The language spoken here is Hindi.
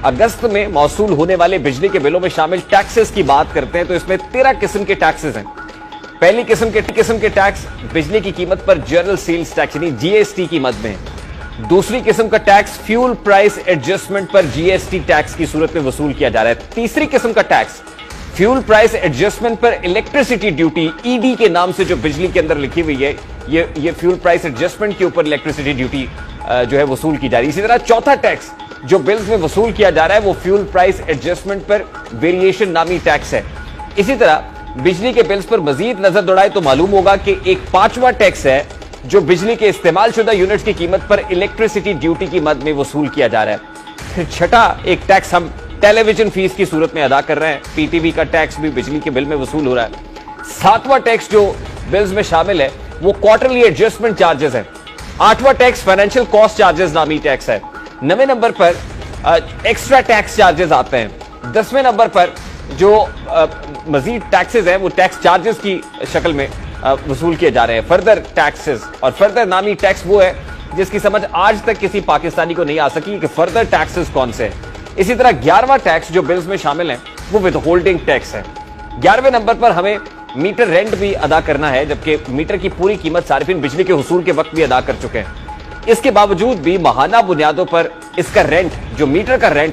अगस्त में मौसूल होने वाले बिजली के बिलों में शामिल टैक्सेस की बात करते हैं तो इसमें 13 किस्म के टैक्सेस हैं। पहली किस्म के टैक्स बिजली की कीमत पर जनरल सेल्स टैक्स यानी जीएसटी की मद में है। दूसरी किस्म का टैक्स फ्यूल प्राइस एडजस्टमेंट पर जीएसटी टैक्स की सूरत में वसूल किया जा रहा है। तीसरी किस्म का टैक्स फ्यूल प्राइस एडजस्टमेंट पर इलेक्ट्रिसिटी ड्यूटी ईडी के नाम से जो बिजली के अंदर लिखी हुई है, ये फ्यूल प्राइस एडजस्टमेंट के ऊपर इलेक्ट्रिसिटी ड्यूटी जो है वसूल की जा रही है। इसी तरह चौथा टैक्स जो बिल्स में वसूल किया जा रहा है वो फ्यूल प्राइस एडजस्टमेंट पर वेरिएशन नामी टैक्स है। इसी तरह बिजली के बिल्स पर मजीद नजर दौड़ाए तो मालूम होगा कि एक पांचवा टैक्स है जो बिजली के इस्तेमाल शुदा यूनिट्स की कीमत पर इलेक्ट्रिसिटी ड्यूटी की मद में वसूल किया जा रहा है। फिर छठा एक टैक्स हम टेलीविजन फीस की सूरत में अदा कर रहे हैं। पीटीवी का टैक्स भी बिजली के बिल में वसूल हो रहा है। सातवां टैक्स जो बिल्स में शामिल है वो क्वार्टरली एडजस्टमेंट चार्जेस है। आठवां टैक्स फाइनेंशियल कॉस्ट चार्जेस नामी टैक्स है। 9वें नंबर पर एक्स्ट्रा टैक्स चार्जेस आते हैं। 10वें नंबर पर जो मजीद टैक्सेस हैं वो टैक्स चार्जेस की शक्ल में वसूल किए जा रहे हैं। फर्दर टैक्सेस और फर्दर नामी टैक्स वो है जिसकी समझ आज तक किसी पाकिस्तानी को नहीं आ सकी कि फर्दर टैक्सेस कौन से हैं। इसी तरह 11वां टैक्स जो बिल्स में शामिल है वो विद होल्डिंग टैक्स है। 11वें नंबर पर हमें मीटर रेंट भी अदा करना है, जबकि मीटर की पूरी कीमत सारिफिन बिजली के हुसूल के वक्त भी अदा कर चुके हैं। इसके बावजूद भी माहाना बुनियादों पर इसका रेंट जो मीटर का रेंट